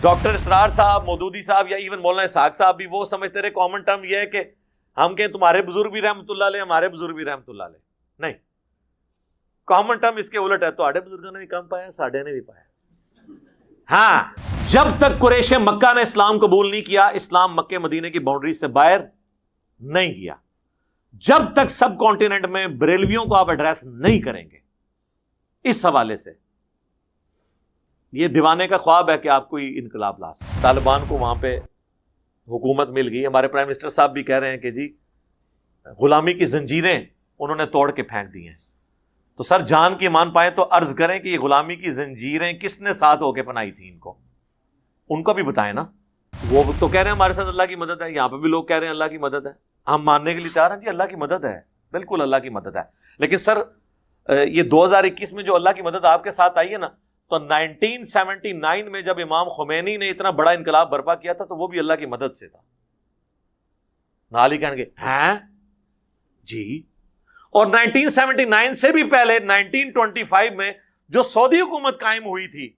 Doctor اسرار صاحب، مودودی صاحب یا ایون مولانا اسحاق صاحب بھی وہ سمجھتے رہے کامن ٹرم یہ ہے کہ ہم کہیں تمہارے بزرگ بھی رحمۃ اللہ علیہ، ہمارے بزرگ بھی رحمۃ اللہ علیہ. نہیں، کامن ٹرم اس کے الٹ ہے، تمہارے بزرگوں نے بھی کم پایا، ساڈے نے بھی پایا. ہاں، جب تک قریش مکہ نے اسلام قبول نہیں کیا، اسلام مکہ مدینے کی باؤنڈری سے باہر نہیں کیا. جب تک سب کانٹیننٹ میں بریلویوں کو آپ ایڈریس نہیں کریں گے. اس حوالے سے یہ دیوانے کا خواب ہے کہ آپ کوئی انقلاب لا سکتے. طالبان کو وہاں پہ حکومت مل گئی. ہمارے پرائم منسٹر صاحب بھی کہہ رہے ہیں کہ جی غلامی کی زنجیریں انہوں نے توڑ کے پھینک دی ہیں. تو سر جان کی مان پائیں تو عرض کریں کہ یہ غلامی کی زنجیریں کس نے ساتھ ہو کے پنائی تھی ان کو بھی بتائیں نا. وہ تو کہہ رہے ہیں ہمارے ساتھ اللہ کی مدد ہے، یہاں پہ بھی لوگ کہہ رہے ہیں اللہ کی مدد ہے. ہم ماننے کے لیے تیار ہیں جی اللہ کی مدد ہے، بالکل اللہ کی مدد ہے. لیکن سر یہ 2021 میں جو اللہ کی مدد آپ کے ساتھ آئی ہے نا، تو 1979 میں جب امام خمینی نے اتنا بڑا انقلاب برپا کیا تھا تو وہ بھی اللہ کی مدد سے تھا. نال ہی کہیں گے ہیں جی. اور 1979 سے بھی پہلے 1925 میں جو سعودی حکومت قائم ہوئی تھی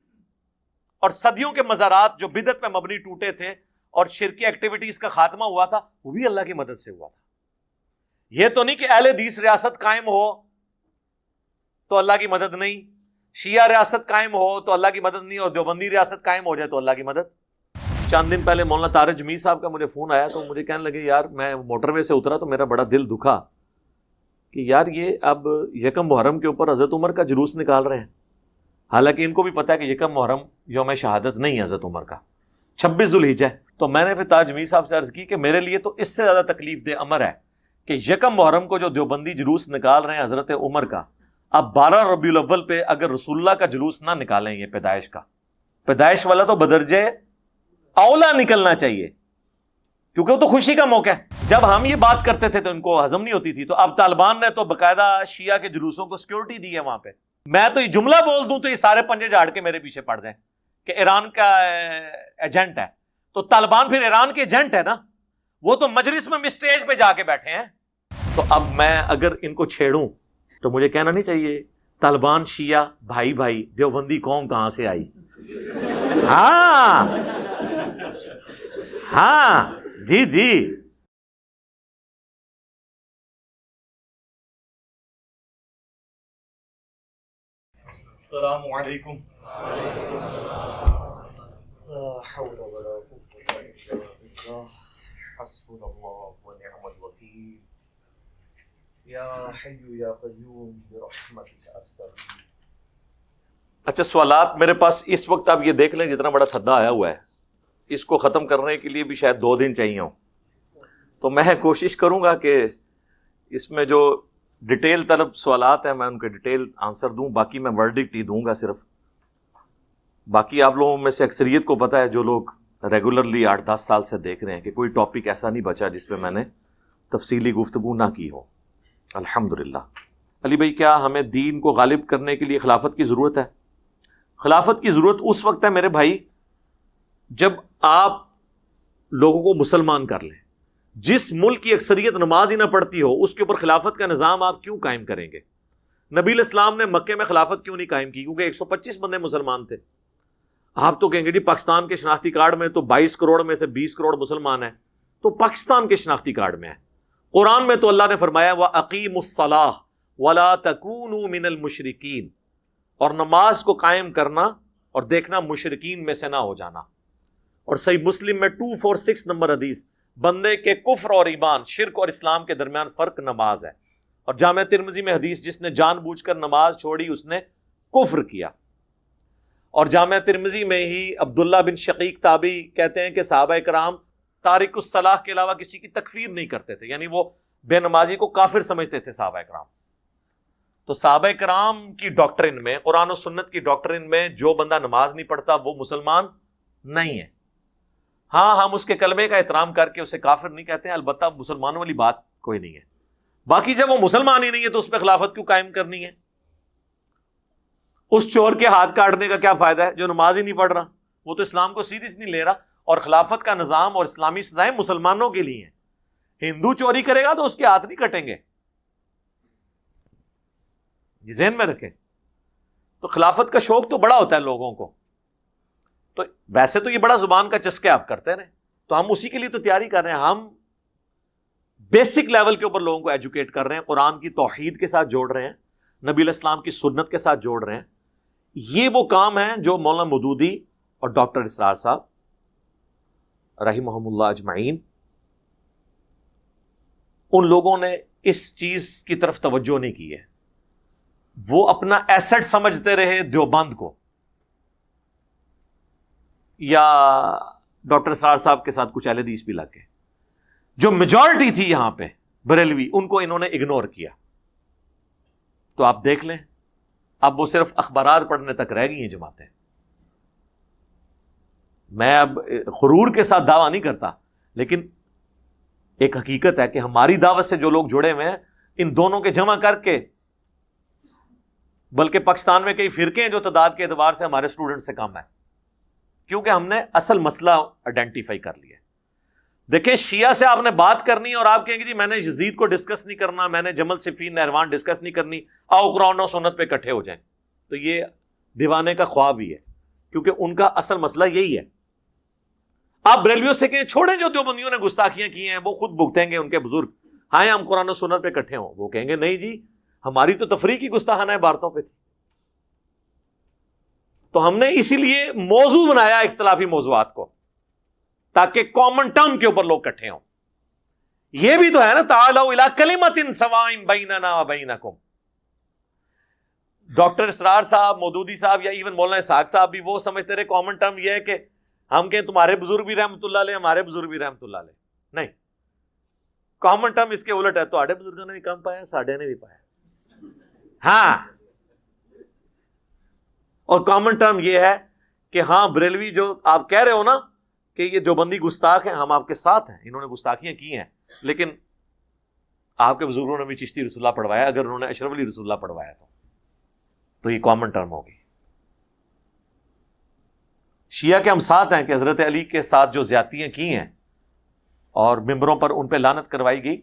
اور صدیوں کے مزارات جو بدعت پہ مبنی ٹوٹے تھے اور شرکی ایکٹیویٹیز کا خاتمہ ہوا تھا، وہ بھی اللہ کی مدد سے ہوا تھا. یہ تو نہیں کہ اہل حدیث ریاست قائم ہو تو اللہ کی مدد نہیں، شیعہ ریاست قائم ہو تو اللہ کی مدد نہیں، اور دیوبندی ریاست قائم ہو جائے تو اللہ کی مدد. چند دن پہلے مولانا طارق جمیل صاحب کا مجھے فون آیا تو مجھے کہنے لگے یار میں موٹر وے سے اترا تو میرا بڑا دل دکھا کہ یار یہ اب یکم محرم کے اوپر حضرت عمر کا جلوس نکال رہے ہیں، حالانکہ ان کو بھی پتا ہے کہ یکم محرم یوم شہادت نہیں ہے حضرت عمر کا، 26 ذوالحجہ ہے. تو میں نے پھر تاج جمیل صاحب سے عرض کی کہ میرے لیے تو اس سے زیادہ تکلیف دہ امر ہے کہ یکم محرم کو جو دیوبندی جلوس نکال رہے ہیں حضرت عمر کا، اب 12 ربیع الاول پہ اگر رسول اللہ کا جلوس نہ نکالیں، یہ پیدائش کا، پیدائش والا تو بدرجے اولا نکلنا چاہیے کیونکہ وہ تو خوشی کا موقع ہے. جب ہم یہ بات کرتے تھے تو ان کو ہضم نہیں ہوتی تھی، تو اب طالبان نے تو باقاعدہ شیعہ کے جلوسوں کو سیکورٹی دی ہے وہاں پہ. میں تو یہ جملہ بول دوں تو یہ سارے پنجے جھاڑ کے میرے پیچھے پڑ جائیں کہ ایران کا ایجنٹ ہے. تو طالبان پھر ایران کے ایجنٹ ہے نا، وہ تو مجلس میں اسٹیج پہ جا کے بیٹھے ہیں. تو اب میں اگر ان کو چھیڑوں تو مجھے کہنا نہیں چاہیے طالبان شیعہ بھائی بھائی، دیوبندی قوم کہاں سے آئی. ہاں ہاں جی جی. السلام علیکم. لا حول ولا قوة الا بالله حسبنا الله ونعم الوکیل یا حی یا قیوم برحمتک استغیث. اچھا سوالات میرے پاس اس وقت آپ یہ دیکھ لیں جتنا بڑا تھدا آیا ہوا ہے، اس کو ختم کرنے کے لیے بھی شاید 2 دن چاہیے ہوں. تو میں کوشش کروں گا کہ اس میں جو ڈیٹیل طلب سوالات ہیں میں ان کے ڈیٹیل آنسر دوں. باقی میں ورڈکٹ ہی دوں گا صرف. باقی آپ لوگوں میں سے اکثریت کو پتہ ہے جو لوگ ریگولرلی 8-10 سال سے دیکھ رہے ہیں کہ کوئی ٹاپک ایسا نہیں بچا جس پہ میں نے تفصیلی گفتگو نہ کی ہو. الحمدللہ. علی بھائی کیا ہمیں دین کو غالب کرنے کے لیے خلافت کی ضرورت ہے؟ خلافت کی ضرورت اس وقت ہے میرے بھائی جب آپ لوگوں کو مسلمان کر لیں. جس ملک کی اکثریت نماز ہی نہ پڑھتی ہو اس کے اوپر خلافت کا نظام آپ کیوں قائم کریں گے؟ نبی علیہ السلام نے مکے میں خلافت کیوں نہیں قائم کی؟ کیونکہ 125 بندے مسلمان تھے. آپ تو کہیں گے جی پاکستان کے شناختی کارڈ میں تو 22 کروڑ میں سے 20 کروڑ مسلمان ہیں، تو پاکستان کے شناختی کارڈ میں ہے. قرآن میں تو اللہ نے فرمایا وَأَقِيمُوا الصَّلَاةَ وَلَا تَكُونُوا مِنَ الْمُشْرِكِينَ، اور نماز کو قائم کرنا اور دیکھنا مشرکین میں سے نہ ہو جانا. اور صحیح مسلم میں 246 نمبر حدیث، بندے کے کفر اور ایمان، شرک اور اسلام کے درمیان فرق نماز ہے. اور جامع ترمذی میں حدیث جس نے جان بوجھ کر نماز چھوڑی اس نے کفر کیا. اور جامع ترمذی میں ہی عبداللہ بن شقیق تابعی کہتے ہیں کہ صحابہ کرام تارک الصلاح کے علاوہ کسی کی تکفیر نہیں کرتے تھے، یعنی وہ بے نمازی کو کافر سمجھتے تھے صحابہ کرام. تو صحابہ کرام کی ڈاکٹرن میں، قرآن و سنت کی ڈاکٹرن میں جو بندہ نماز نہیں پڑھتا وہ مسلمان نہیں ہے. ہاں ہم اس کے کلمے کا احترام کر کے اسے کافر نہیں کہتے ہیں، البتہ مسلمانوں والی بات کوئی نہیں ہے. باقی جب وہ مسلمان ہی نہیں ہے تو اس پہ خلافت کیوں قائم کرنی ہے؟ اس چور کے ہاتھ کاٹنے کا کیا فائدہ ہے جو نماز ہی نہیں پڑھ رہا؟ وہ تو اسلام کو سیریس نہیں لے رہا. اور خلافت کا نظام اور اسلامی سزائیں مسلمانوں کے لیے ہیں. ہندو چوری کرے گا تو اس کے ہاتھ نہیں کٹیں گے، یہ ذہن میں رکھیں. تو خلافت کا شوق تو بڑا ہوتا ہے لوگوں کو. تو ویسے تو یہ بڑا زبان کا چسکے آپ کرتے رہے، تو ہم اسی کے لیے تو تیاری کر رہے ہیں. ہم بیسک لیول کے اوپر لوگوں کو ایجوکیٹ کر رہے ہیں، قرآن کی توحید کے ساتھ جوڑ رہے ہیں، نبی علیہ السلام کی سنت کے ساتھ جوڑ رہے ہیں. یہ وہ کام ہیں جو مولانا مودودی اور ڈاکٹر اسرار صاحب رحمہم اللہ اجمعین، ان لوگوں نے اس چیز کی طرف توجہ نہیں کی ہے. وہ اپنا ایسٹ سمجھتے رہے دیوبند کو، یا ڈاکٹر اسرار صاحب کے ساتھ کچھ اہل حدیث بھی لگ گئے. جو میجورٹی تھی یہاں پہ بریلوی، ان کو انہوں نے اگنور کیا. تو آپ دیکھ لیں اب وہ صرف اخبارات پڑھنے تک رہ گئی ہیں جماعتیں. میں اب غرور کے ساتھ دعویٰ نہیں کرتا، لیکن ایک حقیقت ہے کہ ہماری دعوت سے جو لوگ جڑے ہوئے ہیں، ان دونوں کے جمع کر کے، بلکہ پاکستان میں کئی فرقے ہیں جو تعداد کے اعتبار سے ہمارے اسٹوڈنٹ سے کم ہے، کیونکہ ہم نے اصل مسئلہ آئیڈینٹیفائی کر لیا. دیکھیں شیعہ سے آپ نے بات کرنی ہے اور آپ کہیں گے جی میں نے یزید کو ڈسکس نہیں کرنا، میں نے جمل صفین نہروان ڈسکس نہیں کرنی، آؤ قرآن و سنت پہ اکٹھے ہو جائیں. تو یہ دیوانے کا خواب ہی ہے، کیونکہ ان کا اصل مسئلہ یہی ہے. آپ بریلویوں سے کہیں چھوڑیں جو دیوبندیوں نے گستاخیاں کی ہیں، وہ خود بھگتیں گے ان کے بزرگ، ہاں ہم قرآن و سنت پہ اکٹھے ہوں. وہ کہیں گے نہیں جی ہماری تو تفریح کی گستاخانہ عبارتوں پہ تھی. تو ہم نے اسی لیے موضوع بنایا اختلافی موضوعات کو، تاکہ کامن ٹرم کے اوپر لوگ اکٹھے ہوں. یہ بھی تو ہے نا، تعالوا الی کلمۃ سواء بیننا وبینکم. ڈاکٹر اسرار صاحب، مودودی صاحب، یا ایون مولانا اسحاق صاحب بھی وہ سمجھتے رہے کامن ٹرم یہ ہے کہ ہم کہیں تمہارے بزرگ بھی رحمۃ اللہ علیہ، ہمارے بزرگ بھی رحمۃ اللہ علیہ. نہیں، کامن ٹرم اس کے الٹ ہے، تو بزرگوں نے بھی کم پایا، ساڈے نے بھی پایا. ہاں، اور کامن ٹرم یہ ہے کہ ہاں بریلوی جو آپ کہہ رہے ہو نا کہ یہ دیوبندی گستاخ ہیں، ہم آپ کے ساتھ ہیں، انہوں نے گستاخیاں کی ہیں، لیکن آپ کے بزرگوں نے بھی چشتی رسول اللہ پڑھوایا. اگر انہوں نے اشرف علی رسول اللہ پڑھوایا تو یہ کامن ٹرم ہوگی. شیعہ کے ہم ساتھ ہیں کہ حضرت علی کے ساتھ جو زیادتیاں کی ہیں اور ممبروں پر ان پہ لعنت کروائی گئی،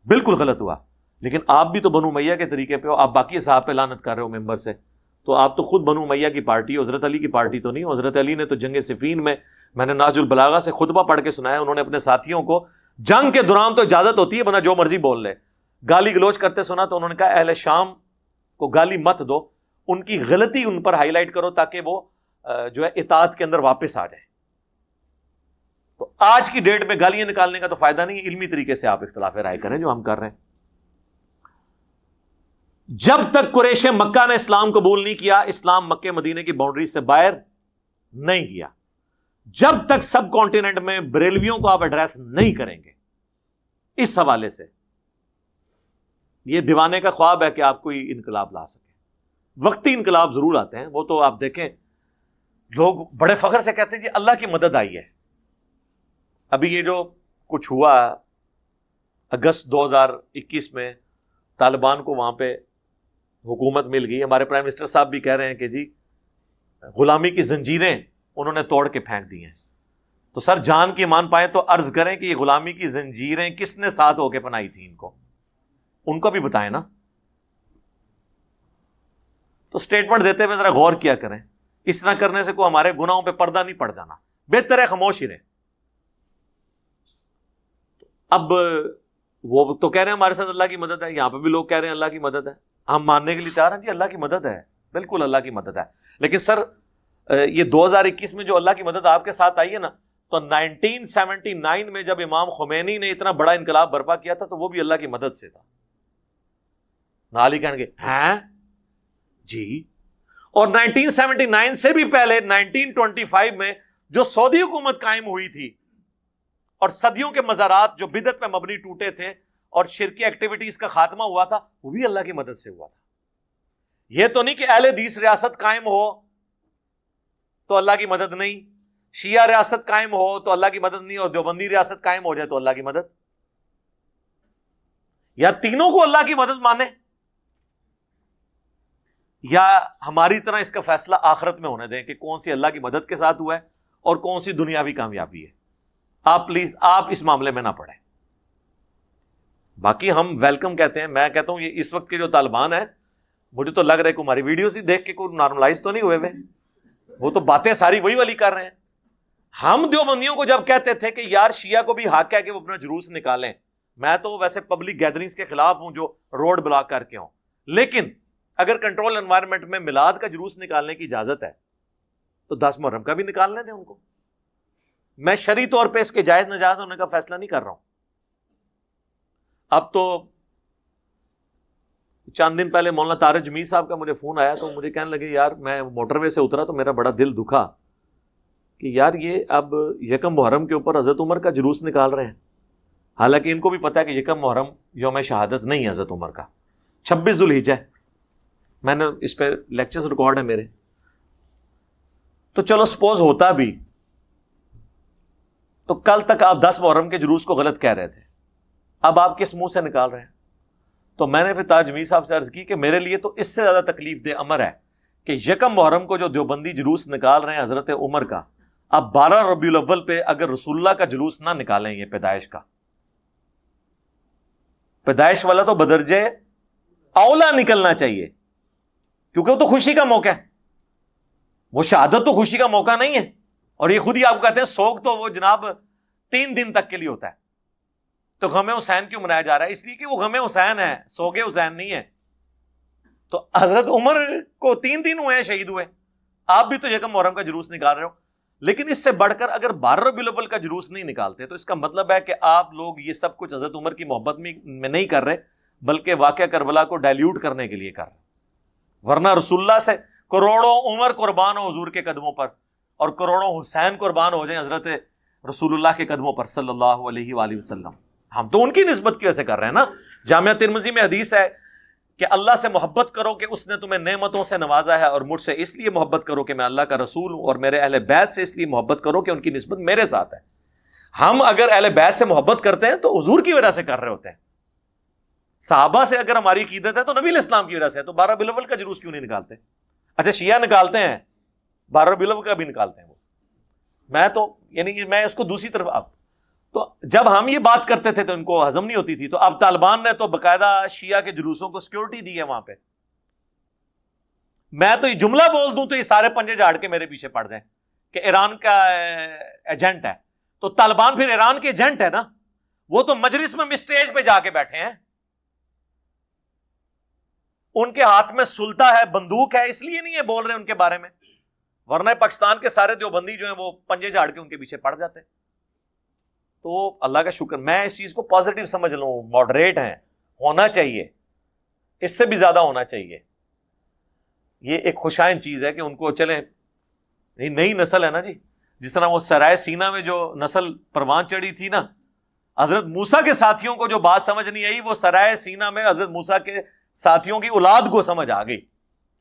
بالکل غلط ہوا. لیکن آپ بھی تو بنو امیہ کے طریقے پہ ہو، آپ باقی صحابہ پہ لعنت کر رہے ہو ممبر سے، تو آپ تو خود بنو امیہ کی پارٹی ہو، حضرت علی کی پارٹی تو نہیں ہو. حضرت علی نے تو جنگ صفین میں نے ناج البلاغہ سے خطبہ پڑھ کے سنایا، انہوں نے اپنے ساتھیوں کو، جنگ کے دوران تو اجازت ہوتی ہے بندہ جو مرضی بول لے، گالی گلوچ کرتے سنا تو انہوں نے کہا اہل شام کو گالی مت دو، ان کی غلطی ان پر ہائی لائٹ کرو تاکہ وہ جو ہے اطاعت کے اندر واپس آ جائیں. تو آج کی ڈیٹ میں گالیاں نکالنے کا تو فائدہ نہیں ہے، علمی طریقے سے آپ اختلاف رائے کریں جو ہم کر رہے ہیں. جب تک قریش مکہ نے اسلام قبول نہیں کیا، اسلام مکہ مدینے کی باؤنڈری سے باہر نہیں گیا. جب تک سب کانٹیننٹ میں بریلویوں کو آپ ایڈریس نہیں کریں گے، اس حوالے سے یہ دیوانے کا خواب ہے کہ آپ کوئی انقلاب لا سکیں. وقتی انقلاب ضرور آتے ہیں، وہ تو آپ دیکھیں لوگ بڑے فخر سے کہتے ہیں جی اللہ کی مدد آئی ہے. ابھی یہ جو کچھ ہوا اگست 2021 میں، طالبان کو وہاں پہ حکومت مل گئی. ہمارے پرائم منسٹر صاحب بھی کہہ رہے ہیں کہ جی غلامی کی زنجیریں انہوں نے توڑ کے پھینک دی ہیں. تو سر جان کی ایمان پائیں تو عرض کریں کہ یہ غلامی کی زنجیریں کس نے ساتھ ہو کے پنائی تھی ان کو بھی بتائیں نا. تو سٹیٹمنٹ دیتے ہوئے ذرا غور کیا کریں. اس طرح کرنے سے کوئی ہمارے گناہوں پہ پردہ نہیں پڑ جانا، بہتر ہے خاموش ہی رہیں. اب وہ تو کہہ رہے ہیں ہمارے ساتھ اللہ کی مدد ہے، یہاں پہ بھی لوگ کہہ رہے ہیں اللہ کی مدد ہے. ہم ماننے کے لیے تیار ہیں جی اللہ کی مدد ہے، بالکل اللہ کی مدد ہے. لیکن سر یہ 2021 میں جو اللہ کی مدد آپ کے ساتھ آئی ہے نا، تو 1979 میں جب امام خمینی نے اتنا بڑا انقلاب برپا کیا تھا تو وہ بھی اللہ کی مدد سے تھا. نال ہی کہیں گے ہیں جی. اور 1979 سے بھی پہلے 1925 میں جو سعودی حکومت قائم ہوئی تھی اور صدیوں کے مزارات جو بدعت پہ مبنی ٹوٹے تھے اور شرکی ایکٹیویٹیز کا خاتمہ ہوا تھا، وہ بھی اللہ کی مدد سے ہوا تھا. یہ تو نہیں کہ اہل حدیث ریاست قائم ہو تو اللہ کی مدد نہیں، شیعہ ریاست قائم ہو تو اللہ کی مدد نہیں، اور دیوبندی ریاست قائم ہو جائے تو اللہ کی مدد. یا تینوں کو اللہ کی مدد مانے، یا ہماری طرح اس کا فیصلہ آخرت میں ہونے دیں کہ کون سی اللہ کی مدد کے ساتھ ہوا ہے اور کون سی دنیاوی کامیابی ہے. آپ پلیز آپ اس معاملے میں نہ پڑیں. باقی ہم ویلکم کہتے ہیں. میں کہتا ہوں یہ اس وقت کے جو طالبان ہیں، مجھے تو لگ رہا ہے کہ ہماری ویڈیوز ہی دیکھ کے کوئی نارملائز تو نہیں ہوئے ہوئے. وہ تو باتیں ساری وہی والی کر رہے ہیں. ہم دیوبندیوں کو جب کہتے تھے کہ یار شیعہ کو بھی حق ہے کہ وہ اپنا جلوس نکالیں، میں تو ویسے پبلک گیدرنگز کے خلاف ہوں جو روڈ بلاک کر کے ہوں، لیکن اگر کنٹرول انوائرمنٹ میں میلاد کا جلوس نکالنے کی اجازت ہے تو 10 محرم کا بھی نکالنے دیں ان کو. میں شرعی طور پہ اس کے جائز ناجائز ہونے کا فیصلہ نہیں کر رہا ہوں. اب تو چند دن پہلے مولانا طارق جمیل صاحب کا مجھے فون آیا تو مجھے کہنے لگے یار میں موٹر وے سے اترا تو میرا بڑا دل دکھا کہ یار یہ اب یکم محرم کے اوپر حضرت عمر کا جلوس نکال رہے ہیں، حالانکہ ان کو بھی پتا ہے کہ یکم محرم یوم شہادت نہیں ہے حضرت عمر کا، 26 ذوالحجہ ہے. میں نے اس پہ لیکچرز ریکارڈ ہیں میرے. تو چلو سپوز ہوتا بھی تو کل تک آپ 10 محرم کے جلوس کو غلط کہہ رہے تھے، اب آپ کس منہ سے نکال رہے ہیں؟ تو میں نے پھر تاج میر صاحب سے عرض کی کہ میرے لیے تو اس سے زیادہ تکلیف دہ امر ہے کہ یکم محرم کو جو دیوبندی جلوس نکال رہے ہیں حضرت عمر کا، اب 12 ربیع الاول پہ اگر رسول اللہ کا جلوس نہ نکالیں، یہ پیدائش کا، پیدائش والا تو بدرجے اولا نکلنا چاہیے کیونکہ وہ تو خوشی کا موقع ہے، وہ شہادت تو خوشی کا موقع نہیں ہے. اور یہ خود ہی آپ کہتے ہیں سوگ تو وہ جناب 3 دن تک کے لیے ہوتا ہے. تو غم حسین کیوں منایا جا رہا ہے؟ اس لیے کہ وہ غم حسین ہے، سوگ حسین نہیں ہے. تو حضرت عمر کو 3 دن ہوئے ہیں شہید ہوئے، آپ بھی تو یکم محرم کا جلوس نکال رہے ہو. لیکن اس سے بڑھ کر اگر 12 ربیع الاول کا جلوس نہیں نکالتے تو اس کا مطلب ہے کہ آپ لوگ یہ سب کچھ حضرت عمر کی محبت میں نہیں کر رہے، بلکہ واقعہ کربلا کو ڈائلیوٹ کرنے کے لیے کر رہے. ورنہ رسول اللہ سے کروڑوں عمر قربان ہو حضور کے قدموں پر، اور کروڑوں حسین قربان ہو جائیں حضرت رسول اللہ کے قدموں پر صلی اللہ علیہ وآلہ وسلم. ہم تو ان کی نسبت کی وجہ سے کر رہے ہیں نا. جامعہ ترمذی میں حدیث ہے کہ اللہ سے محبت کرو کہ اس نے تمہیں نعمتوں سے نوازا ہے، اور مجھ سے اس لیے محبت کرو کہ میں اللہ کا رسول ہوں، اور میرے اہل بیت سے اس لیے محبت کرو کہ ان کی نسبت میرے ساتھ ہے. ہم اگر اہل بیت سے محبت کرتے ہیں تو حضور کی وجہ سے کر رہے ہوتے ہیں. صحابہ سے اگر ہماری عقیدت ہے تو نبی علیہ السلام کی وجہ سے. تو 12 ربیع الاول کا جلوس کیوں نہیں نکالتے؟ اچھا شیعہ نکالتے ہیں، 12 ربیع الاول کا بھی نکالتے ہیں وہ. میں تو یعنی کہ میں اس کو دوسری طرف اب تو جب ہم یہ بات کرتے تھے تو ان کو ہضم نہیں ہوتی تھی. تو اب طالبان نے تو باقاعدہ شیعہ کے جلوسوں کو سیکورٹی دی ہے وہاں پہ. میں تو یہ جملہ بول دوں تو یہ سارے پنجے جھاڑ کے میرے پیچھے پڑ جائیں کہ ایران کا ایجنٹ ہے. تو طالبان پھر ایران کے ایجنٹ ہے نا، وہ تو مجلس میں اسٹیج پہ جا کے بیٹھے ہیں، ان کے ہاتھ میں سلطہ ہے، بندوق ہے، اس لیے نہیں ہے بول رہے ان کے بارے میں. ورنہ پاکستان کے سارے دیوبندی جو ہیں وہ پنجے جھاڑ کے ان کے پیچھے پڑ جاتے. تو اللہ کا شکر میں اس چیز کو پازیٹیو سمجھ لوں، ماڈریٹ ہیں، ہونا چاہیے، اس سے بھی زیادہ ہونا چاہیے. یہ ایک خوشائن چیز ہے کہ ان کو چلیں نئی نسل ہے نا جی. جس طرح وہ سرائے سینا میں جو نسل پروان چڑھی تھی نا، حضرت موسیٰ کے ساتھیوں کو جو بات سمجھ نہیں آئی وہ سرائے سینا میں حضرت موسیٰ کے ساتھیوں کی اولاد کو سمجھ آ گئی،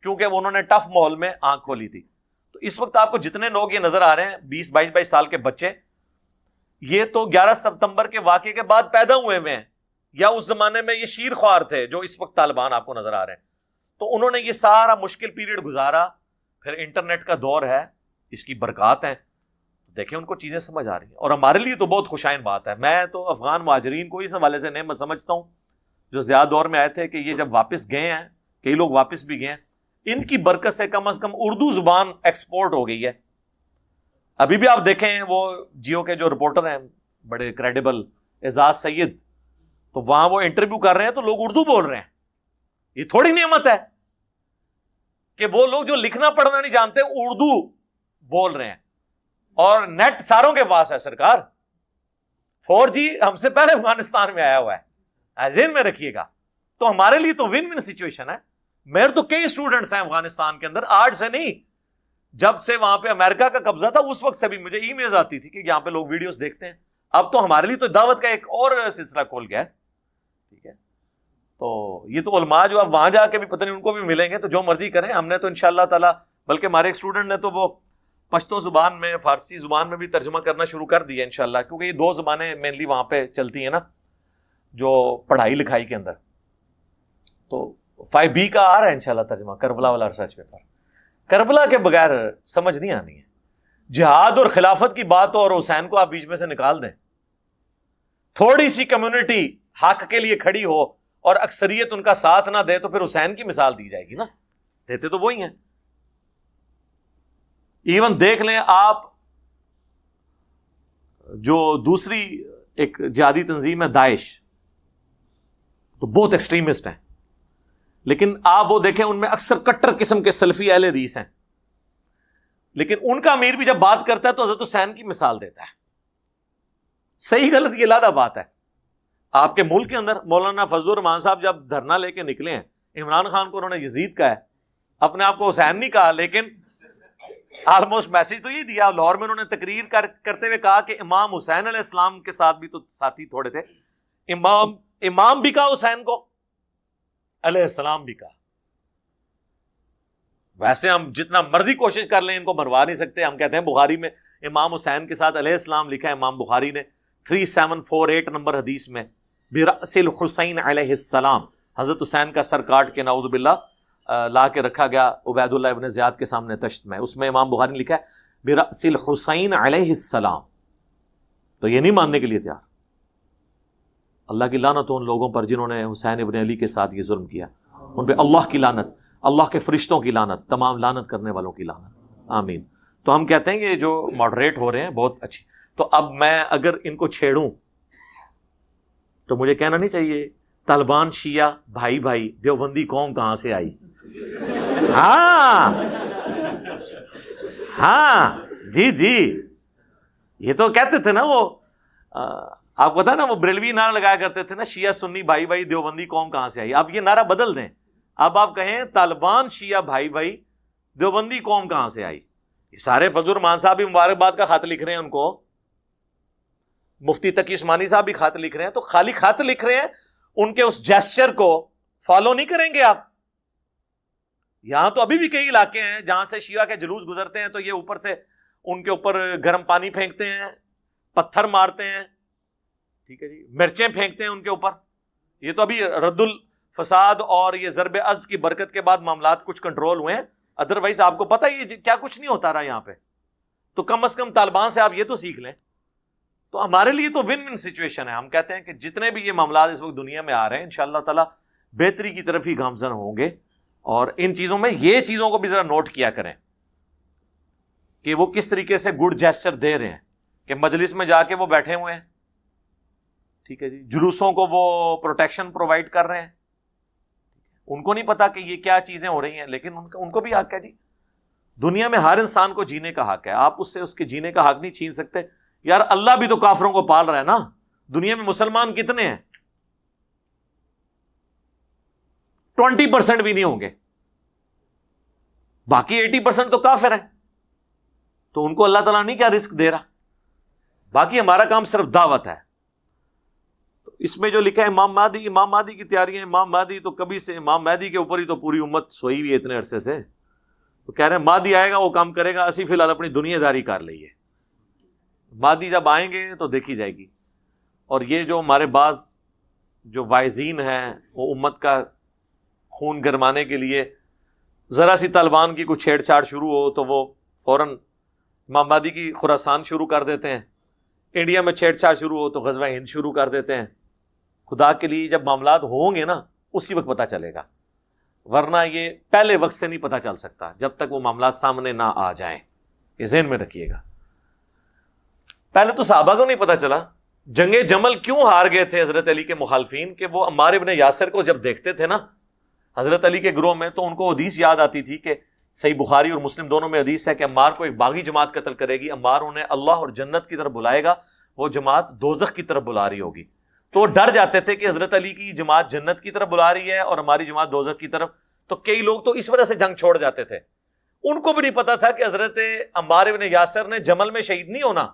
کیونکہ انہوں نے ٹف ماحول میں آنکھ کھولی تھی. تو اس وقت آپ کو جتنے لوگ یہ نظر آ رہے ہیں 20-22 سال کے بچے، یہ تو 11 ستمبر کے واقعے کے بعد پیدا ہوئے ہوئے ہیں، یا اس زمانے میں یہ شیر خوار تھے جو اس وقت طالبان آپ کو نظر آ رہے ہیں. تو انہوں نے یہ سارا مشکل پیریڈ گزارا، پھر انٹرنیٹ کا دور ہے، اس کی برکات ہیں، دیکھیں ان کو چیزیں سمجھ آ رہی ہیں. اور ہمارے لیے تو بہت خوشائن بات ہے. میں تو افغان مہاجرین کو اس حوالے سے نعمت سمجھتا ہوں جو زیادہ دور میں آئے تھے، کہ یہ جب واپس گئے ہیں، کئی لوگ واپس بھی گئے ہیں، ان کی برکت سے کم از کم اردو زبان ایکسپورٹ ہو گئی ہے. ابھی بھی آپ دیکھیں وہ جیو کے جو رپورٹر ہیں بڑے کریڈیبل، اعزاز سید، تو وہاں وہ انٹرویو کر رہے ہیں تو لوگ اردو بول رہے ہیں. یہ تھوڑی نعمت ہے کہ وہ لوگ جو لکھنا پڑھنا نہیں جانتے اردو بول رہے ہیں. اور نیٹ ساروں کے پاس ہے سرکار، 4G ہم سے پہلے افغانستان میں آیا ہوا ہے، ذہن میں رکھیے گا. تو ہمارے لیے تو ون ون سچویشن ہے. میرے تو کئی اسٹوڈنٹس ہیں افغانستان کے اندر، آج سے نہیں، جب سے وہاں پہ امریکہ کا قبضہ تھا اس وقت سے بھی مجھے ای میلز آتی تھی کہ یہاں پہ لوگ ویڈیوز دیکھتے ہیں. اب تو ہمارے لیے تو دعوت کا ایک اور سلسلہ کھول گیا ہے. ٹھیک ہے، تو یہ تو علماء جو اب وہاں جا کے بھی پتہ نہیں ان کو بھی ملیں گے تو جو مرضی کریں. ہم نے تو انشاءاللہ تعالی، بلکہ ہمارے ایک اسٹوڈنٹ نے تو وہ پشتو زبان میں، فارسی زبان میں بھی ترجمہ کرنا شروع کر دیا انشاءاللہ، کیونکہ یہ 2 زبانیں مینلی وہاں پہ چلتی ہیں نا جو پڑھائی لکھائی کے اندر. تو 5B کا آ رہا ہے انشاءاللہ ترجمہ، کربلا والا ریسرچ پیپر. کربلا کے بغیر سمجھ نہیں آنی ہے. جہاد اور خلافت کی بات ہو اور حسین کو آپ بیچ میں سے نکال دیں. تھوڑی سی کمیونٹی حق کے لیے کھڑی ہو اور اکثریت ان کا ساتھ نہ دے تو پھر حسین کی مثال دی جائے گی نا، دیتے تو وہی ہیں. ایون دیکھ لیں آپ جو دوسری ایک جہادی تنظیم ہے داعش، تو بہت ایکسٹریمسٹ ہیں، لیکن آپ وہ دیکھیں ان میں اکثر کٹر قسم کے سلفی اہل حدیث ہیں، لیکن ان کا امیر بھی جب بات کرتا ہے تو حضرت حسین کی مثال دیتا ہے. صحیح غلط یہ علیحدہ بات ہے. آپ کے ملک کے اندر مولانا فضل الرحمان صاحب جب دھرنا لے کے نکلے ہیں، عمران خان کو انہوں نے یزید کہا ہے، اپنے آپ کو حسین نہیں کہا، لیکن آلموسٹ میسج تو یہ دیا. لاہور میں انہوں نے تقریر کرتے ہوئے کہا کہ امام حسین علیہ السلام کے ساتھ بھی تو ساتھی تھوڑے تھے، امام بھی کہا حسین کو، علیہ السلام بھی کہا. ویسے ہم جتنا مرضی کوشش کر لیں ان کو مروا نہیں سکتے. ہم کہتے ہیں بخاری میں امام حسین کے ساتھ علیہ السلام لکھا ہے، امام بخاری نے 3748 نمبر حدیث میں برأس الحسین علیہ السلام، حضرت حسین کا سر کاٹ کے نعوذ باللہ لا کے رکھا گیا عبید اللہ ابن زیاد کے سامنے تشت میں، اس میں امام بخاری نے لکھا ہے برأس الحسین علیہ السلام. تو یہ نہیں ماننے کے لیے تیار. اللہ کی لعنت ہو ان لوگوں پر جنہوں نے حسین ابن علی کے ساتھ یہ ظلم کیا، ان پہ اللہ کی لعنت، اللہ کے فرشتوں کی لعنت، تمام لعنت کرنے والوں کی لعنت، آمین. تو ہم کہتے ہیں کہ جو ماڈریٹ ہو رہے ہیں بہت اچھی. تو اب میں اگر ان کو چھیڑوں تو مجھے کہنا نہیں چاہیے طالبان شیعہ بھائی بھائی دیوبندی قوم کہاں سے آئی. ہاں جی یہ تو کہتے تھے نا وہ، آپ کو پتا نا وہ بریلوی نعرہ لگایا کرتے تھے نا، شیعہ سنی بھائی بھائی دیوبندی قوم کہاں سے آئی. اب یہ نعرہ بدل دیں، اب آپ کہیں طالبان شیعہ بھائی بھائی دیوبندی قوم کہاں سے آئی. یہ سارے فضل الرحمان صاحب بھی مبارکباد کا خط لکھ رہے ہیں ان کو، مفتی تقی عثمانی صاحب بھی خط لکھ رہے ہیں. تو خالی خط لکھ رہے ہیں، ان کے اس جیسچر کو فالو نہیں کریں گے آپ. یہاں تو ابھی بھی کئی علاقے ہیں جہاں سے شیعہ کے جلوس گزرتے ہیں تو یہ اوپر سے ان کے اوپر گرم پانی پھینکتے ہیں، پتھر مارتے ہیں، ٹھیک ہے جی، مرچیں پھینکتے ہیں ان کے اوپر. یہ تو ابھی رد الفساد اور یہ ضرب عضب کی برکت کے بعد معاملات کچھ کنٹرول ہوئے ہیں، ادروائز آپ کو پتہ یہ کیا کچھ نہیں ہوتا رہا یہاں پہ. تو کم از کم طالبان سے آپ یہ تو سیکھ لیں. تو ہمارے لیے تو ون ون سچویشن ہے. ہم کہتے ہیں کہ جتنے بھی یہ معاملات اس وقت دنیا میں آ رہے ہیں انشاءاللہ تعالی بہتری کی طرف ہی گامزن ہوں گے. اور ان چیزوں میں یہ چیزوں کو بھی ذرا نوٹ کیا کریں کہ وہ کس طریقے سے گڈ جیسچر دے رہے ہیں، کہ مجلس میں جا کے وہ بیٹھے ہوئے ہیں، ٹھیک ہے جی، جلوسوں کو وہ پروٹیکشن پرووائڈ کر رہے ہیں. ان کو نہیں پتا کہ یہ کیا چیزیں ہو رہی ہیں، لیکن ان کو بھی حق ہے جی. دنیا میں ہر انسان کو جینے کا حق ہے، آپ اس سے اس کے جینے کا حق نہیں چھین سکتے. یار اللہ بھی تو کافروں کو پال رہا ہے نا. دنیا میں مسلمان کتنے ہیں؟ 20% بھی نہیں ہوں گے، باقی 80% تو کافر ہیں. تو ان کو اللہ تعالیٰ نہیں کیا رزق دے رہا. باقی ہمارا کام صرف دعوت ہے. تو اس میں جو لکھا ہے امام مہدی کی تیاریاں، امام مہدی تو کبھی سے، امام مہدی کے اوپر ہی تو پوری امت سوئی ہوئی ہے اتنے عرصے سے. تو کہہ رہے ہیں مہدی آئے گا وہ کام کرے گا، اسی فی الحال اپنی دنیا داری کر لئیے. مہدی جب آئیں گے تو دیکھی جائے گی. اور یہ جو ہمارے بعض جو واعظین ہیں وہ امت کا خون گرمانے کے لیے ذرا سی طالبان کی کوئی چھیڑ چھاڑ شروع ہو تو وہ فوراً امام مہدی کی خراسان شروع کر دیتے ہیں. انڈیا میں چھیڑ چھاڑ شروع ہو تو غزوہ ہند شروع کر دیتے ہیں. خدا کے لیے جب معاملات ہوں گے نا اسی وقت پتہ چلے گا، ورنہ یہ پہلے وقت سے نہیں پتہ چل سکتا جب تک وہ معاملات سامنے نہ آ جائیں. یہ ذہن میں رکھیے گا. پہلے تو صحابہ کو نہیں پتہ چلا جنگ جمل کیوں ہار گئے تھے حضرت علی کے مخالفین، کہ وہ عمار ابن یاسر کو جب دیکھتے تھے نا حضرت علی کے گروہ میں تو ان کو حدیث یاد آتی تھی کہ صحیح بخاری اور مسلم دونوں میں حدیث ہے کہ عمار کو ایک باغی جماعت قتل کرے گی، عمار انہیں اللہ اور جنت کی طرف بلائے گا، وہ جماعت دوزخ کی طرف بلا رہی ہوگی. تو وہ ڈر جاتے تھے کہ حضرت علی کی جماعت جنت کی طرف بلا رہی ہے اور ہماری جماعت دوزخ کی طرف. تو کئی لوگ تو اس وجہ سے جنگ چھوڑ جاتے تھے. ان کو بھی نہیں پتا تھا کہ حضرت عمار ابن یاسر نے جمل میں شہید نہیں ہونا،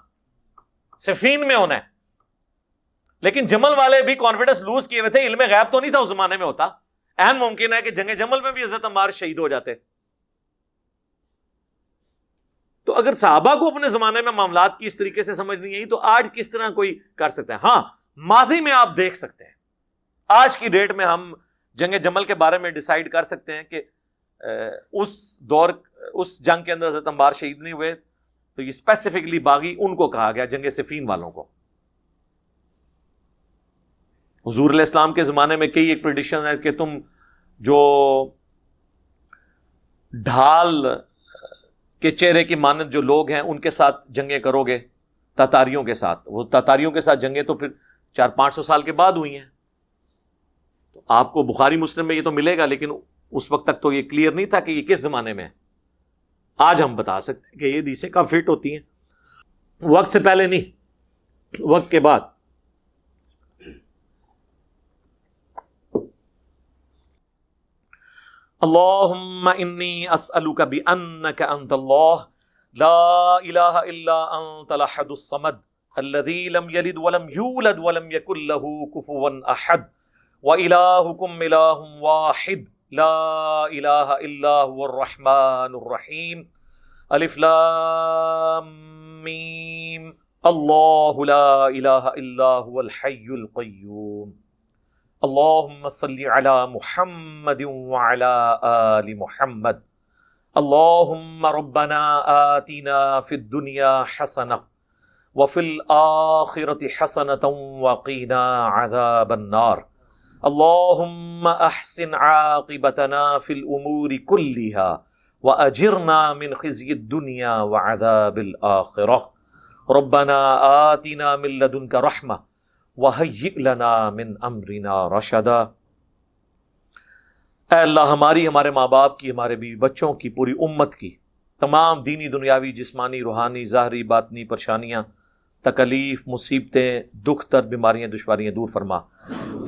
صفین میں ہونا ہے. لیکن جمل والے بھی کانفیڈنس لوز کیے ہوئے تھے. علم غیب تو نہیں تھا اس زمانے میں ہوتا، عین ممکن ہے کہ جنگ جمل میں بھی حضرت عمار شہید ہو جاتے. تو اگر صحابہ کو اپنے زمانے میں معاملات کی اس طریقے سے سمجھ نہیں آئی تو آج کس طرح کوئی کر سکتا ہے؟ ہاں ماضی میں آپ دیکھ سکتے ہیں، آج کی ڈیٹ میں ہم جنگ جمل کے بارے میں ڈیسائیڈ کر سکتے ہیں کہ اس دور اس جنگ کے اندر حضرت عمار شہید نہیں ہوئے، تو یہ اسپیسیفکلی باغی ان کو کہا گیا، جنگ صفین والوں کو. حضور علیہ السلام کے زمانے میں کئی ایک پریڈکشن ہے کہ تم جو ڈھال کہ چہرے کی مانند جو لوگ ہیں ان کے ساتھ جنگیں کرو گے، تاتاریوں کے ساتھ. وہ تاتاریوں کے ساتھ جنگیں تو پھر 400-500 سال کے بعد ہوئی ہیں. تو آپ کو بخاری مسلم میں یہ تو ملے گا، لیکن اس وقت تک تو یہ کلیئر نہیں تھا کہ یہ کس زمانے میں ہے. آج ہم بتا سکتے ہیں کہ یہ حدیثیں کب فٹ ہوتی ہیں، وقت سے پہلے نہیں، وقت کے بعد. اللہم انی اسألک بأنک انت اللہ لا الہ الا انت الاحد الصمد الذی لم یلد ولم یولد ولم یکن له کفوا احد وإلہکم الہ واحد لا الہ الا هو الرحمن الرحیم الف لام میم اللہ لا الہ الا هو الحی القیوم اللہم صلی علی محمد وعلی آل محمد اللہم ربنا آتنا فی الدنیا حسنہ وفی الآخرة حسنة وقینا عذاب النار اللہم احسن عاقبتنا فی الامور کلہا واجرنا من خزی الدنیا وعذاب الآخرہ ربنا آتنا من لدنک رحمہ وَهَيِّئْ لَنَا مِنْ أَمْرِنَا رَشَدًا. اے اللہ ہماری، ہمارے ماں باپ کی، ہمارے بیوی بچوں کی، پوری امت کی تمام دینی، دنیاوی، جسمانی، روحانی، ظاہری، باطنی پریشانیاں، تکلیف، مصیبتیں، دکھ، درد، بیماریاں، دشواریاں دور فرما.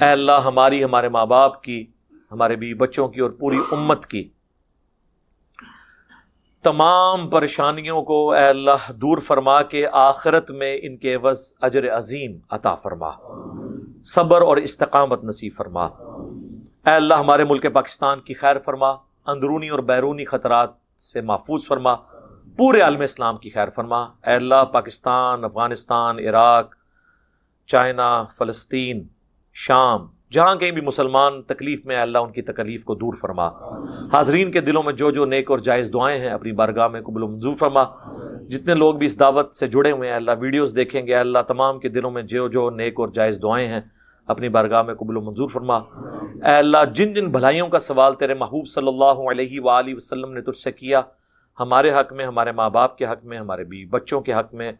اے اللہ ہماری، ہمارے ماں باپ کی، ہمارے بیوی بچوں کی اور پوری امت کی تمام پریشانیوں کو اے اللہ دور فرما کے آخرت میں ان کے عوض اجر عظیم عطا فرما، صبر اور استقامت نصیب فرما. اے اللہ ہمارے ملک پاکستان کی خیر فرما، اندرونی اور بیرونی خطرات سے محفوظ فرما، پورے عالم اسلام کی خیر فرما. اے اللہ پاکستان، افغانستان، عراق، چائنا، فلسطین، شام، جہاں کہیں بھی مسلمان تکلیف میں، اللہ ان کی تکلیف کو دور فرما. حاضرین کے دلوں میں جو جو نیک اور جائز دعائیں ہیں اپنی بارگاہ میں قبول و منظور فرما. جتنے لوگ بھی اس دعوت سے جڑے ہوئے ہیں اللہ ویڈیوز دیکھیں گے، اللہ تمام کے دلوں میں جو جو نیک اور جائز دعائیں ہیں اپنی بارگاہ میں قبول و منظور فرما. اے اللہ جن جن بھلائیوں کا سوال تیرے محبوب صلی اللہ علیہ وآلہ وسلم نے تجھ سے کیا، ہمارے حق میں، ہمارے ماں باپ کے حق میں، ہمارے بیوی بچوں کے حق میں،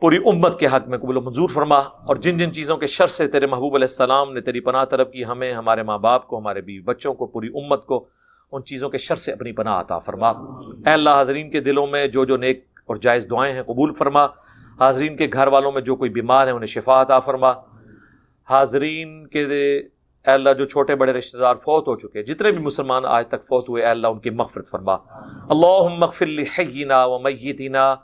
پوری امت کے حق میں قبول و منظور فرما. اور جن جن چیزوں کے شر سے تیرے محبوب علیہ السلام نے تیری پناہ طلب کی، ہمیں، ہمارے ماں باپ کو، ہمارے بیوی بچوں کو، پوری امت کو ان چیزوں کے شر سے اپنی پناہ عطا فرما. اے اللہ حاضرین کے دلوں میں جو جو نیک اور جائز دعائیں ہیں قبول فرما. حاضرین کے گھر والوں میں جو کوئی بیمار ہیں انہیں شفا عطا فرما. حاضرین کے اے اللہ جو چھوٹے بڑے رشتہ دار فوت ہو چکے، جتنے بھی مسلمان آج تک فوت ہوئے، اے اللہ ان کی مغفرت فرما. اللہم اغفر لحینا ومیتنا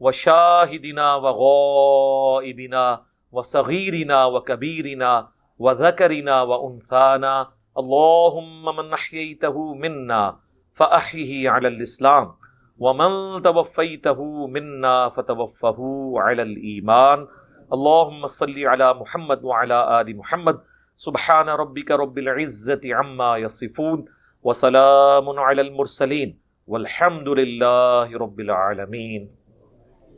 وشاہدنا وغائبنا وصغیرنا وکبیرنا وذکرنا وانثانا. اللہم من احییتہ منا فاحیہ علی الاسلام ومن توفیتہ منا فتوفہ علی الایمان. اللہم صلی علی محمد وعلی آل محمد. سبحان ربک رب العزة عما یصفون وسلام علی المرسلین والحمد للہ رب العالمین.